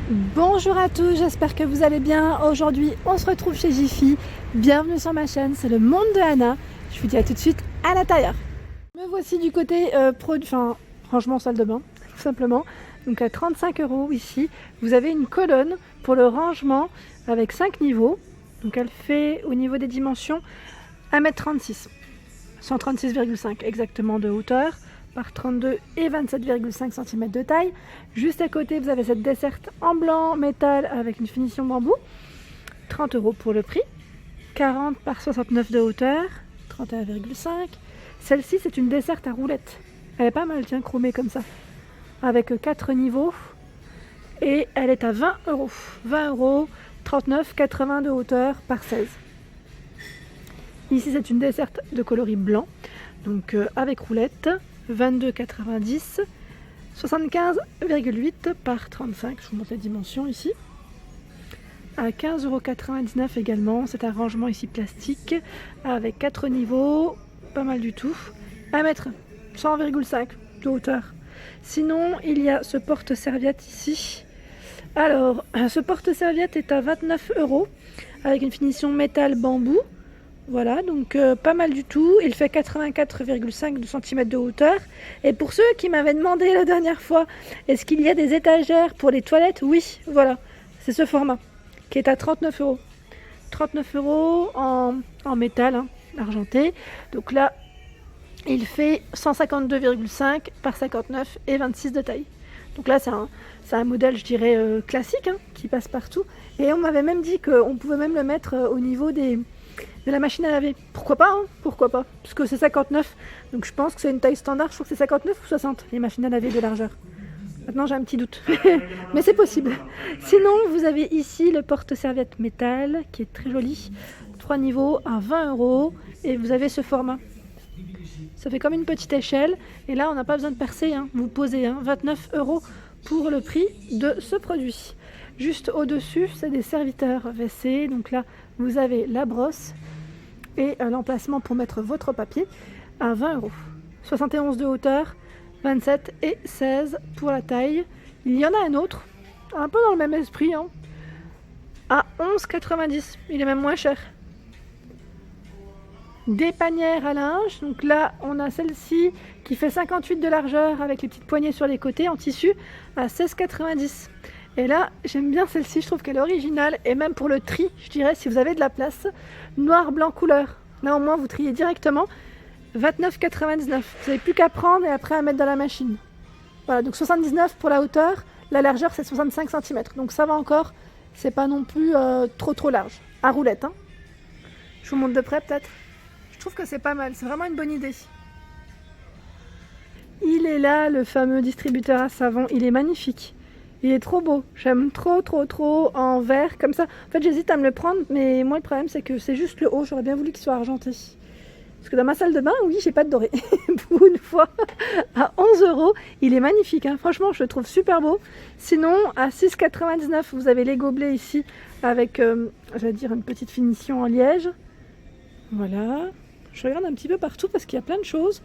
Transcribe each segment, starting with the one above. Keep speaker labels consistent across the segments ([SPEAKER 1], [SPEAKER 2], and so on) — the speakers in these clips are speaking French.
[SPEAKER 1] Bonjour à tous, j'espère que vous allez bien. Aujourd'hui, on se retrouve chez Jiffy. Bienvenue sur ma chaîne, c'est le monde de Anna. Je vous dis à tout de suite à l'intérieur. Me voici du côté franchement salle de bain, tout simplement. Donc à 35 € ici, vous avez une colonne pour le rangement avec 5 niveaux. Donc elle fait au niveau des dimensions 1m36, 136,5 exactement de hauteur, par 32 et 27,5 cm de taille. Juste à côté, vous avez cette desserte en blanc métal avec une finition bambou. 30 € pour le prix. 40 par 69 de hauteur, 31,5. Celle-ci, c'est une desserte à roulettes. Elle est pas mal, tiens, chromée comme ça. Avec 4 niveaux. Et elle est à 20 €. 20 €, 39,80 de hauteur par 16. Ici, c'est une desserte de coloris blanc. Donc avec roulette. 22,90, 75,8 par 35, je vous montre les dimensions ici. À 15,99 € également, c'est un rangement ici plastique avec 4 niveaux, pas mal du tout. 1m, 100,5 de hauteur. Sinon, il y a ce porte-serviette ici. Alors, ce porte-serviette est à 29 € avec une finition métal bambou. Voilà, donc pas mal du tout. Il fait 84,5 cm de hauteur. Et pour ceux qui m'avaient demandé la dernière fois, est-ce qu'il y a des étagères pour les toilettes? Oui, voilà, c'est ce format qui est à 39 €. 39 € en métal, hein, argenté. Donc là, il fait 152,5 par 59 et 26 de taille. Donc là, c'est un modèle, je dirais, classique, hein, qui passe partout. Et on m'avait même dit qu'on pouvait même le mettre au niveau de la machine à laver. Pourquoi pas, hein, pourquoi pas. Parce que c'est 59, donc je pense que c'est une taille standard. Je trouve que c'est 59 ou 60, les machines à laver de largeur. Maintenant j'ai un petit doute, mais c'est possible. Sinon, vous avez ici le porte-serviette métal, qui est très joli. 3 niveaux à 20 €, et vous avez ce format. Ça fait comme une petite échelle, et là on n'a pas besoin de percer, hein. Vous posez, hein, 29 € pour le prix de ce produit. Juste au-dessus, c'est des serviteurs WC, donc là vous avez la brosse et l'emplacement pour mettre votre papier à 20 €. 71 de hauteur, 27 et 16 pour la taille. Il y en a un autre, un peu dans le même esprit, hein, à 11,90 €. Il est même moins cher. Des panières à linge, donc là on a celle-ci qui fait 58 de largeur avec les petites poignées sur les côtés en tissu à 16,90 €. Et là, j'aime bien celle-ci, je trouve qu'elle est originale. Et même pour le tri, je dirais, si vous avez de la place, noir, blanc, couleur. Là, au moins, vous triez directement. 29,99 €. Vous n'avez plus qu'à prendre et après à mettre dans la machine. Voilà, donc 79 pour la hauteur. La largeur, c'est 65 cm. Donc ça va encore. C'est pas non plus trop large. À roulette, hein. Je vous montre de près, peut-être. Je trouve que c'est pas mal. C'est vraiment une bonne idée. Il est là, le fameux distributeur à savon. Il est magnifique. Il est trop beau, j'aime trop en vert comme ça. En fait j'hésite à me le prendre, mais moi le problème c'est que c'est juste le haut, j'aurais bien voulu qu'il soit argenté. Parce que dans ma salle de bain, oui, j'ai pas de doré. Pour une fois, à 11 €, il est magnifique, hein. Franchement je le trouve super beau. Sinon à 6,99 € vous avez les gobelets ici avec, j'allais dire, une petite finition en liège. Voilà, je regarde un petit peu partout parce qu'il y a plein de choses.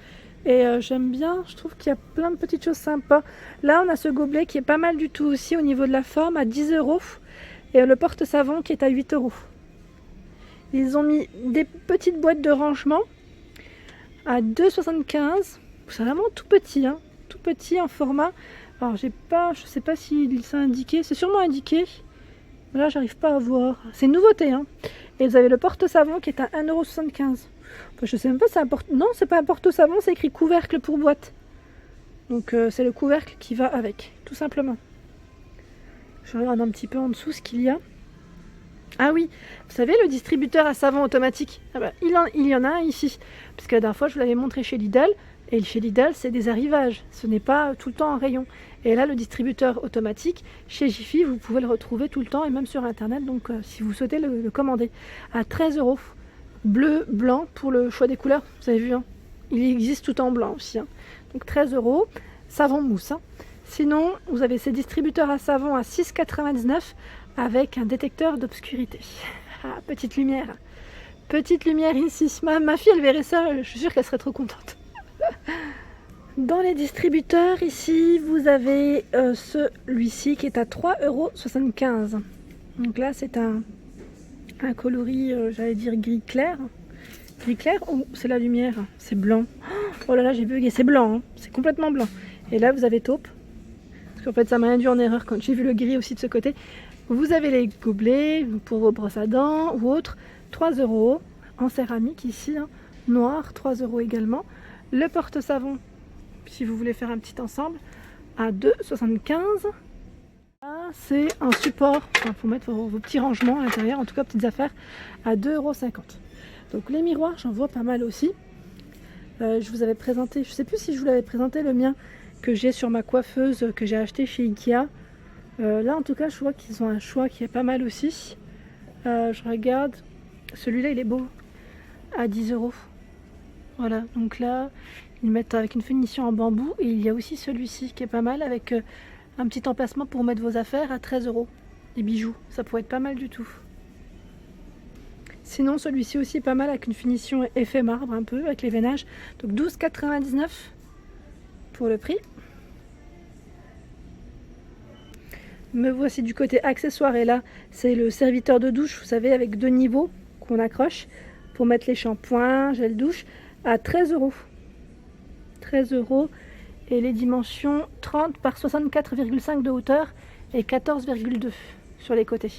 [SPEAKER 1] Et j'aime bien, je trouve qu'il y a plein de petites choses sympas. Là, on a ce gobelet qui est pas mal du tout aussi au niveau de la forme, à 10 €. Et le porte-savon qui est à 8 €. Ils ont mis des petites boîtes de rangement à 2,75 €. C'est vraiment tout petit, hein, tout petit en format. Alors, je sais pas si c'est indiqué, c'est sûrement indiqué. Là, j'arrive pas à voir. C'est une nouveauté, hein. Et vous avez le porte-savon qui est à 1,75 €. Enfin, je sais même pas si c'est un non, c'est pas un porte-savon, c'est écrit couvercle pour boîte. Donc c'est le couvercle qui va avec, tout simplement. Je regarde un petit peu en dessous ce qu'il y a. Ah oui, vous savez le distributeur à savon automatique, il y en a un ici. Parce que la dernière fois je vous l'avais montré chez Lidl. Et chez Lidl c'est des arrivages, ce n'est pas tout le temps en rayon. Et là le distributeur automatique, chez Jiffy vous pouvez le retrouver tout le temps et même sur internet. Donc si vous souhaitez le commander, à 13 €. Bleu, blanc pour le choix des couleurs, vous avez vu, hein. Il existe tout en blanc aussi, hein. Donc 13 €, savon mousse, hein. Sinon, vous avez ces distributeurs à savon à 6,99 € avec un détecteur d'obscurité. Ah, petite lumière ici. Ma fille, elle verrait ça, je suis sûre qu'elle serait trop contente. Dans les distributeurs, ici, vous avez celui-ci qui est à 3,75 €. Donc là, c'est un coloris, j'allais dire gris clair. Gris clair ou c'est la lumière? C'est blanc. Oh là là, j'ai bugué. C'est blanc, hein. C'est complètement blanc. Et là, vous avez taupe. Parce qu'en fait, ça m'a induit en erreur quand j'ai vu le gris aussi de ce côté. Vous avez les gobelets pour vos brosses à dents ou autres. 3 € en céramique ici. Hein. Noir, 3 € également. Le porte-savon, si vous voulez faire un petit ensemble, à 2,75 €. C'est un support pour mettre vos petits rangements à l'intérieur, en tout cas petites affaires, à 2,50 €. Donc les miroirs, j'en vois pas mal aussi. Je vous avais présenté, je sais plus si je vous l'avais présenté, le mien que j'ai sur ma coiffeuse, que j'ai acheté chez Ikea. Là en tout cas je vois qu'ils ont un choix qui est pas mal aussi. Je regarde, celui-là il est beau, à 10 €. Voilà, donc là ils mettent avec une finition en bambou, et il y a aussi celui-ci qui est pas mal avec un petit emplacement pour mettre vos affaires à 13 €. Les bijoux, ça pourrait être pas mal du tout. Sinon celui-ci aussi est pas mal avec une finition effet marbre un peu avec les veinages. Donc 12,99 € pour le prix. Me voici du côté accessoire, et là c'est le serviteur de douche, vous savez, avec 2 niveaux qu'on accroche pour mettre les shampoings, gel douche, à 13 €. 13 € et les dimensions 30 par 64,5 de hauteur et 14,2 sur les côtés.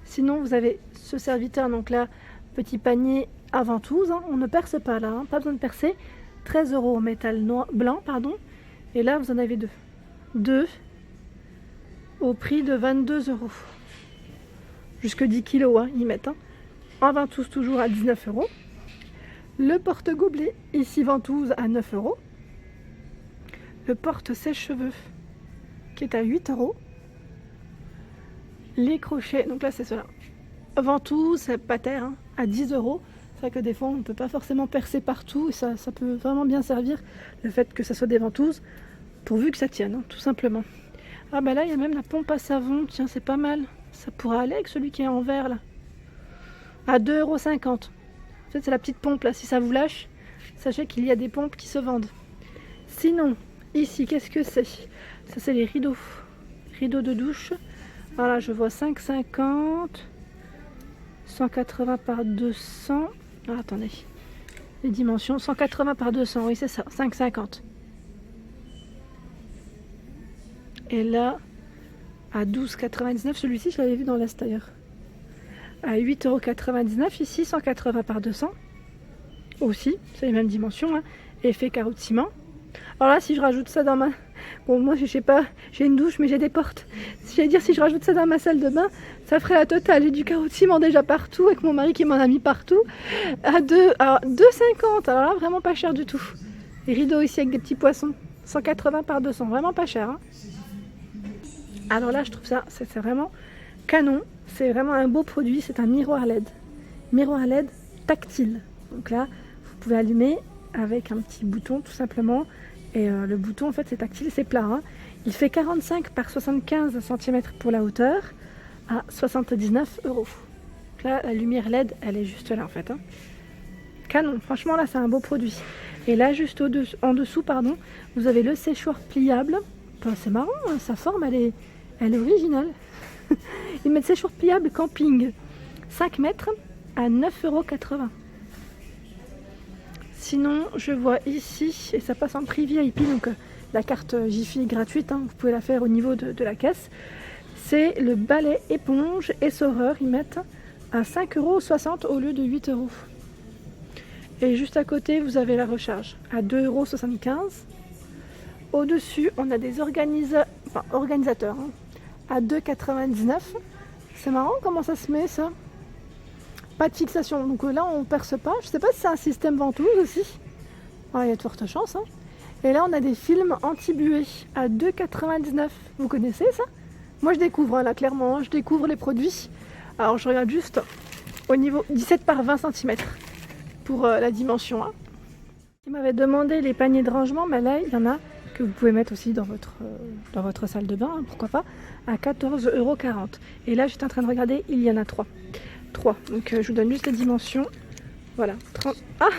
[SPEAKER 1] Sinon vous avez ce serviteur, donc là petit panier à ventouse, hein. On ne perce pas là, hein. Pas besoin de percer. 13 € en métal blanc, pardon, et là vous en avez deux au prix de 22 €. Jusque 10 kg, hein, ils mettent, hein. En ventouse toujours à 19 €. Le porte-gobelet ici ventouse à 9 €. Le porte-sèche-cheveux qui est à 8 €. Les crochets, donc là c'est cela, ventouse, c'est pas terre, hein, à 10 €. C'est vrai que des fois on ne peut pas forcément percer partout, et ça peut vraiment bien servir le fait que ça soit des ventouses, pourvu que ça tienne, hein, tout simplement. Ah bah là il y a même la pompe à savon, tiens c'est pas mal, ça pourra aller avec celui qui est en verre là, à 2,50 €. En fait c'est la petite pompe là, si ça vous lâche, sachez qu'il y a des pompes qui se vendent. Sinon ici qu'est-ce que c'est? Ça c'est les rideaux de douche. Voilà, je vois 5,50 €, 180 par 200. Ah, attendez, les dimensions, 180 par 200, oui c'est ça, 5,50 €. Et là, à 12,99 €, celui-ci je l'avais vu dans l'Est d'ailleurs. À 8,99 € ici, 180 par 200. Aussi, c'est les mêmes dimensions, hein. Effet carreau de ciment. Alors là, si je rajoute ça dans ma... Bon, moi, je sais pas, j'ai une douche, mais j'ai des portes. J'allais dire, si je rajoute ça dans ma salle de bain, ça ferait la totale. J'ai du carreau de ciment déjà partout, avec mon mari qui m'en a mis partout. À 2,50 €. Alors là, vraiment pas cher du tout. Les rideaux ici avec des petits poissons. 180 par 200. Vraiment pas cher, hein. Alors là, je trouve ça, c'est vraiment canon. C'est vraiment un beau produit. C'est un miroir LED. Miroir LED tactile. Donc là, vous pouvez allumer avec un petit bouton tout simplement. Et le bouton en fait c'est tactile, c'est plat, hein. Il fait 45 par 75 cm pour la hauteur, à 79 €. Donc là la lumière LED elle est juste là en fait, hein. Canon, franchement là c'est un beau produit. Et là juste en dessous pardon, vous avez le séchoir pliable. Enfin, c'est marrant, hein, sa forme elle est originale. Ils mettent séchoir pliable camping, 5 mètres à 9,80 €. Sinon, je vois ici, et ça passe en prix VIP, donc la carte Jiffy gratuite, hein, vous pouvez la faire au niveau de la caisse. C'est le balai éponge essoreur, ils mettent à 5,60 € au lieu de 8 €. Et juste à côté, vous avez la recharge à 2,75 €. Au-dessus, on a des organisateurs, hein, à 2,99 €. C'est marrant comment ça se met ça. Pas de fixation, donc là on perce pas. Je sais pas si c'est un système ventouse aussi. Il y a de fortes chances, hein. Et là on a des films anti-buée à 2,99 €. Vous connaissez ça? Moi je découvre, hein, là clairement, hein, je découvre les produits. Alors je regarde juste au niveau 17 par 20 cm pour la dimension, hein. Il m'avait demandé les paniers de rangement, mais là il y en a que vous pouvez mettre aussi dans votre salle de bain, hein, pourquoi pas, à 14,40 €. Et là j'étais en train de regarder, il y en a 3. Donc je vous donne juste les dimensions. Voilà. 30... Ah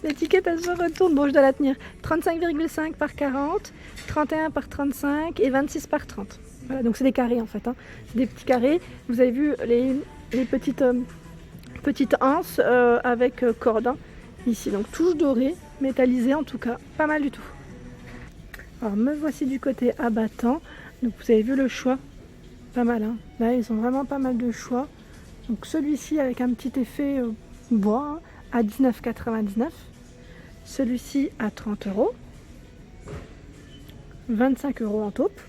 [SPEAKER 1] L'étiquette elle se retourne. Bon, je dois la tenir. 35,5 par 40, 31 par 35 et 26 par 30. Voilà, donc c'est des carrés en fait. Hein. C'est des petits carrés. Vous avez vu les petites anses avec corde hein, ici. Donc touche dorée, métallisée en tout cas. Pas mal du tout. Alors me voici du côté abattant. Donc vous avez vu le choix. Pas mal. Hein. Là, ils ont vraiment pas mal de choix. Donc celui-ci avec un petit effet bois hein, à 19,99. Celui-ci à 30 €. 25 € en taupe.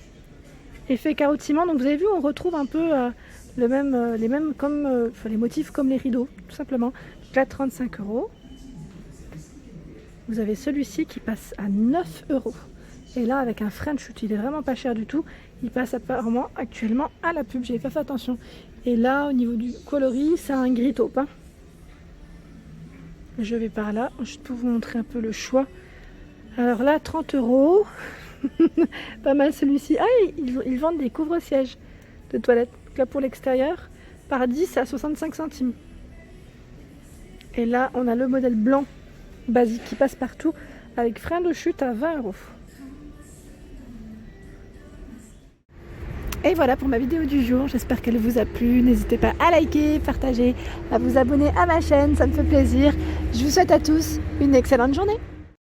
[SPEAKER 1] Effet carotiment, donc vous avez vu, on retrouve un peu les mêmes comme les motifs comme les rideaux, tout simplement. Donc là, 35 €. Vous avez celui-ci qui passe à 9 €. Et là, avec un French shoot, il est vraiment pas cher du tout. Il passe apparemment actuellement à la pub, j'avais pas fait attention. Et là, au niveau du coloris, c'est un gris taupe. Hein. Je vais par là, juste pour vous montrer un peu le choix. Alors là, 30 €. Pas mal celui-ci. Ah, ils vendent des couvre-sièges de toilette. Donc là, pour l'extérieur, par 10 à 65 centimes. Et là, on a le modèle blanc basique qui passe partout avec frein de chute à 20 €. Et voilà pour ma vidéo du jour, j'espère qu'elle vous a plu. N'hésitez pas à liker, partager, à vous abonner à ma chaîne, ça me fait plaisir. Je vous souhaite à tous une excellente journée.